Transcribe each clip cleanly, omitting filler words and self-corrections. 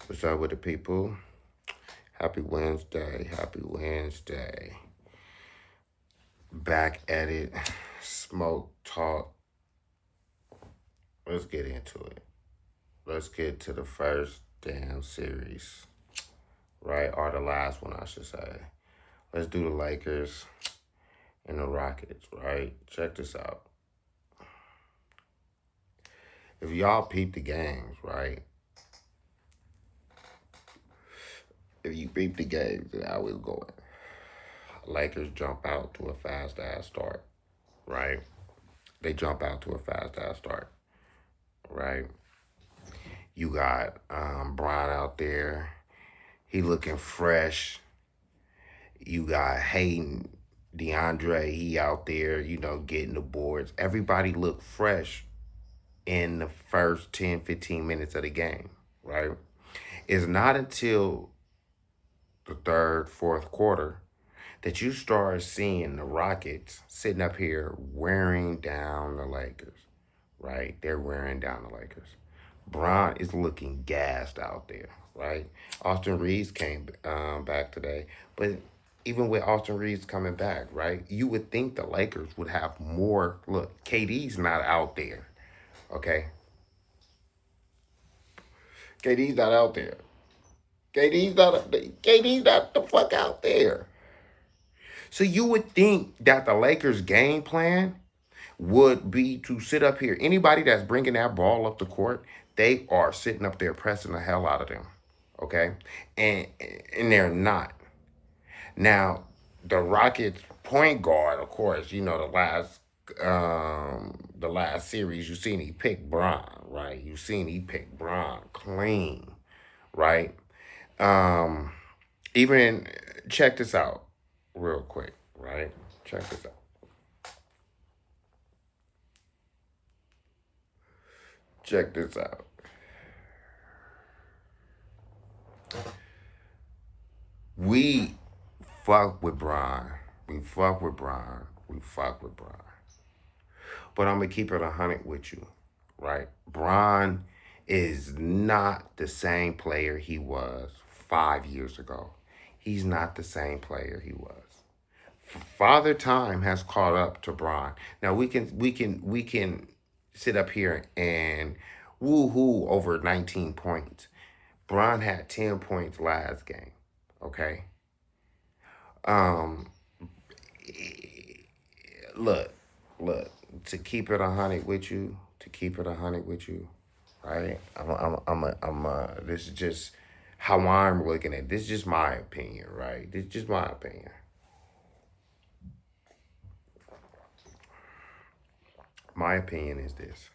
What's up with the people? Happy Wednesday. Happy Wednesday. Back at it. Smoke talk. Let's get into it. Let's get to the first damn series. Right? Or the last one, I should say. Let's do the Lakers and the Rockets, right? Check this out. If y'all peep the games, right? If you peep the games and how it's going, Lakers jump out to a fast ass start, right? They jump out to a fast ass start, right? You got Brian out there. He looking fresh. You got Hayden, DeAndre. He out there, getting the boards. Everybody looked fresh in the first 10, 15 minutes of the game, right? It's not until the third, fourth quarter that you start seeing the Rockets sitting up here wearing down the Lakers, right? They're wearing down the Lakers. Bron is looking gassed out there, right? Austin Reeves came back today, but even with Austin Reeves coming back, right? You would think the Lakers would have more. Look, KD's not out there, okay? KD's not out there. KD's not the fuck out there. So you would think that the Lakers' game plan would be to sit up here. Anybody that's bringing that ball up the court, they are sitting up there pressing the hell out of them. Okay, and and they're not. Now, the Rockets point guard, of course, the last series you seen he picked Bron, right? You seen he picked Bron clean, right? Um, even check this out real quick, right? Check this out. Check this out. We fuck with Brian. We fuck with Brian. We fuck with Brian. But I'm gonna keep it 100 with you, right? Brian is not the same player he was 5 years ago. He's not the same player he was. Father Time has caught up to Brian. Now we can sit up here and woo-hoo over 19 points. Brian had 10 points last game. Okay. Um, look, look. To keep it 100 with you, right? This is just how I'm looking at. This is just my opinion, right? This is just my opinion. My opinion is this: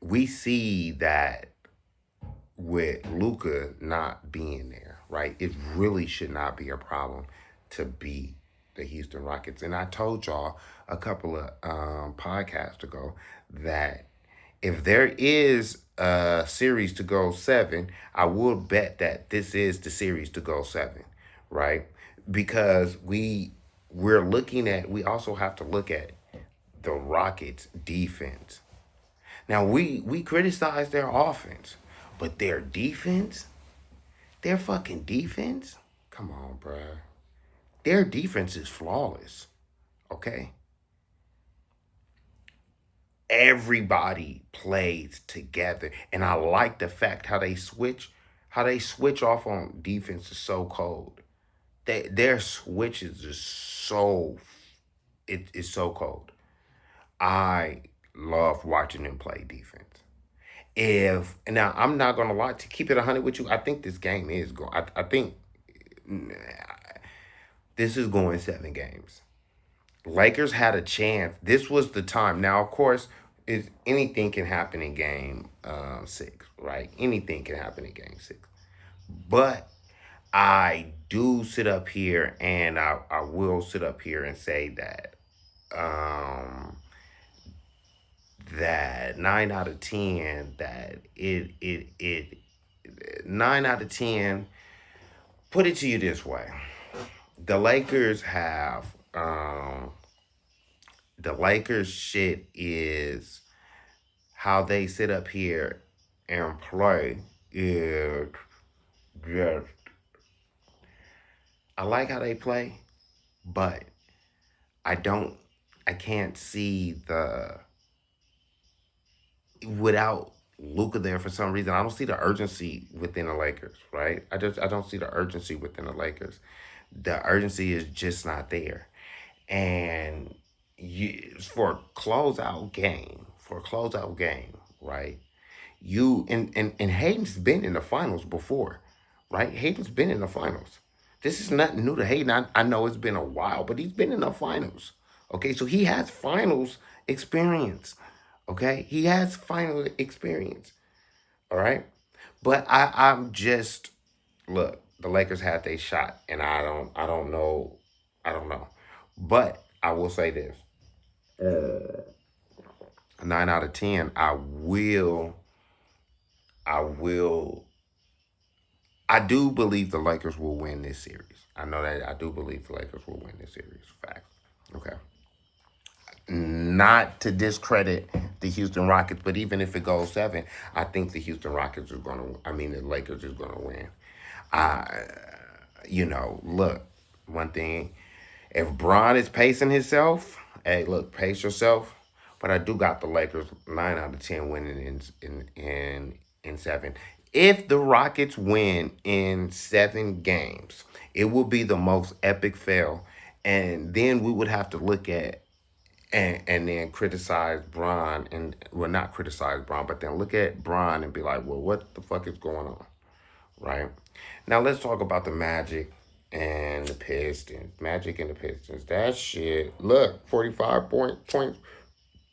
we see that with Luca not being there, right? It really should not be a problem to beat the Houston Rockets. And I told y'all a couple of podcasts ago that if there is a series to go seven, I will bet that this is the series to go seven, right? Because we also have to look at the Rockets defense. Now we criticize their offense, but their fucking defense, come on, bruh. Their defense is flawless. Okay, everybody plays together, and I like the fact how they switch off on defense is so cold. Their switches is so it is so cold. I love watching them play defense. If now I'm not gonna lie, to keep it 100 with you, I think this game is going. I think this is going 7 games. Lakers had a chance. This was the time. Now, of course, anything can happen in game 6, right? Anything can happen in game 6. But I do sit up here and I will sit up here and say um, that 9 out of 10 that it 9 out of 10. Put it to you this way: the Lakers have the Lakers shit is how they sit up here. and play is just, I like how they play, but I don't, I can't see without Luka there for some reason. I don't see the urgency within the Lakers, right? I don't see the urgency within the Lakers. The urgency is just not there. And for a closeout game, right? And Hayden's been in the finals before, right? Hayden's been in the finals. This is nothing new to Hayden. I know it's been a while, but he's been in the finals. Okay, so he has finals experience. Okay, he has final experience. All right, but I'm just look. The Lakers had their shot, and I don't know, but I will say this: 9 out of 10. I will I do believe the Lakers will win this series. I know that I do believe the Lakers will win this series. Fact. Okay. Not to discredit the Houston Rockets, but even if it goes seven, I think the Houston Rockets are going to. I mean, the Lakers is going to win. I, look, one thing. If Bron is pacing himself, hey, look, pace yourself. But I do got the Lakers 9 out of 10 winning in seven. If the Rockets win in 7 games, it will be the most epic fail, and then we would have to look at and then criticize Bron and well not criticize Bron, but then look at Bron and be like, well, what the fuck is going on, right? Now let's talk about the Magic and the Pistons. Magic and the Pistons. That shit. Look, 45 points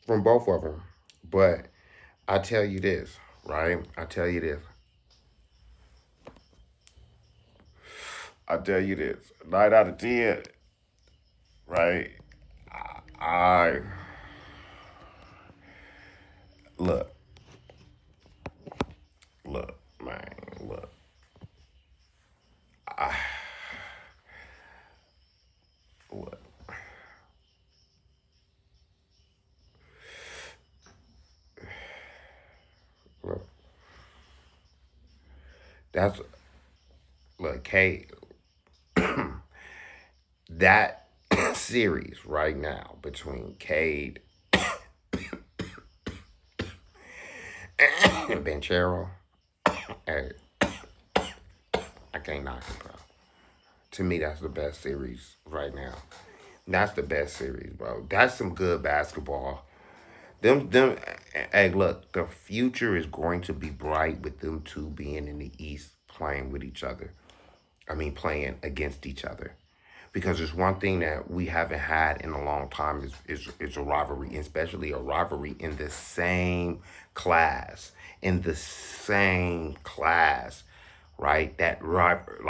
from both of them. But I tell you this, right? I tell you this. I tell you this. 9 out of 10, right? I look, look, man, look. I look. Look. That's look, Kate. That series right now between Cade and Benchero, hey, I can't knock it, bro. To me, that's the best series right now. That's the best series, bro. That's some good basketball. Them. Hey, look, the future is going to be bright with them two being in the East playing with each other. I mean, playing against each other. Because there's one thing that we haven't had in a long time is a rivalry, especially a rivalry in the same class. In the same class, right? That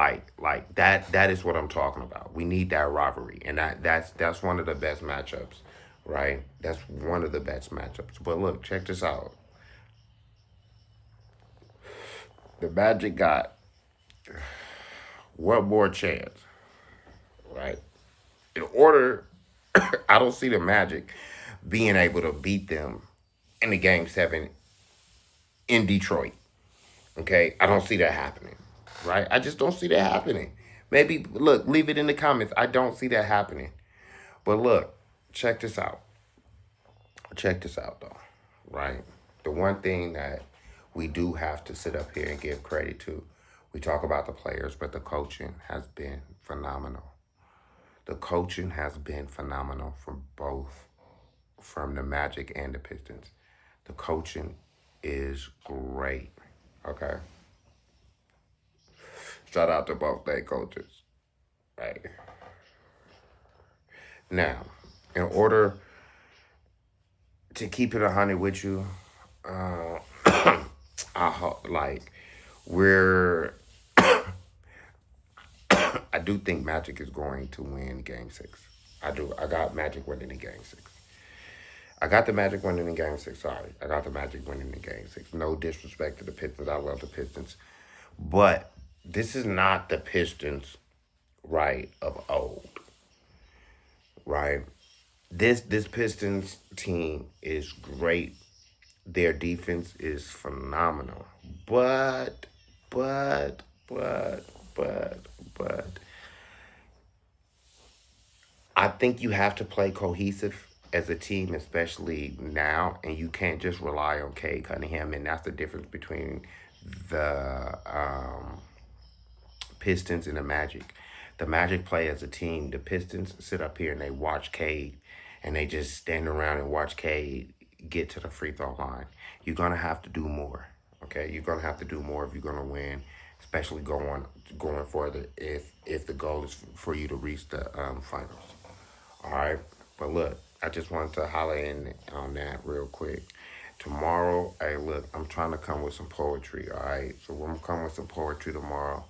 like that is what I'm talking about. We need that rivalry, and that's one of the best matchups, right? That's one of the best matchups. But look, check this out. The Magic got one more chance, right? In order, I don't see the Magic being able to beat them in the game 7 in Detroit. Okay, I don't see that happening, right? I just don't see that happening. Maybe look, leave it in the comments. I don't see that happening. But look, check this out. Check this out though, right? The one thing that we do have to sit up here and give credit to, we talk about the players, but the coaching has been phenomenal. The coaching has been phenomenal from both, from the Magic and the Pistons. The coaching is great. Okay. Shout out to both their coaches. Right. Now, in order to keep it 100 with you, uh, like we're I do think Magic is going to win game 6. I do. I got Magic winning in game 6. I got the Magic winning in game 6. Sorry. I got the Magic winning in game 6. No disrespect to the Pistons. I love the Pistons. But this is not the Pistons, right, of old. Right? This Pistons team is great. Their defense is phenomenal. But, but, but, but, but, I think you have to play cohesive as a team, especially now, and you can't just rely on Cade Cunningham. And that's the difference between the Pistons and the Magic. The Magic play as a team. The Pistons sit up here and they watch Cade, and they just stand around and watch Cade get to the free throw line. You're gonna have to do more. Okay, you're gonna have to do more if you're gonna win, especially going further. If the goal is for you to reach the finals. All right, but look, I just wanted to holler in on that real quick. Tomorrow, hey, look, I'm trying to come with some poetry. All right, so we're gonna come with some poetry tomorrow.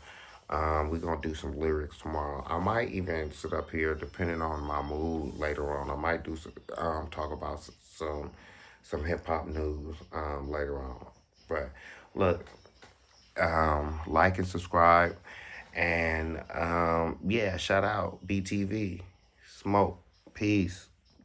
We're gonna do some lyrics tomorrow. I might even sit up here, depending on my mood later on. I might do some, talk about some hip hop news later on. But look, like and subscribe, and yeah, shout out BTV, Smoke, peace.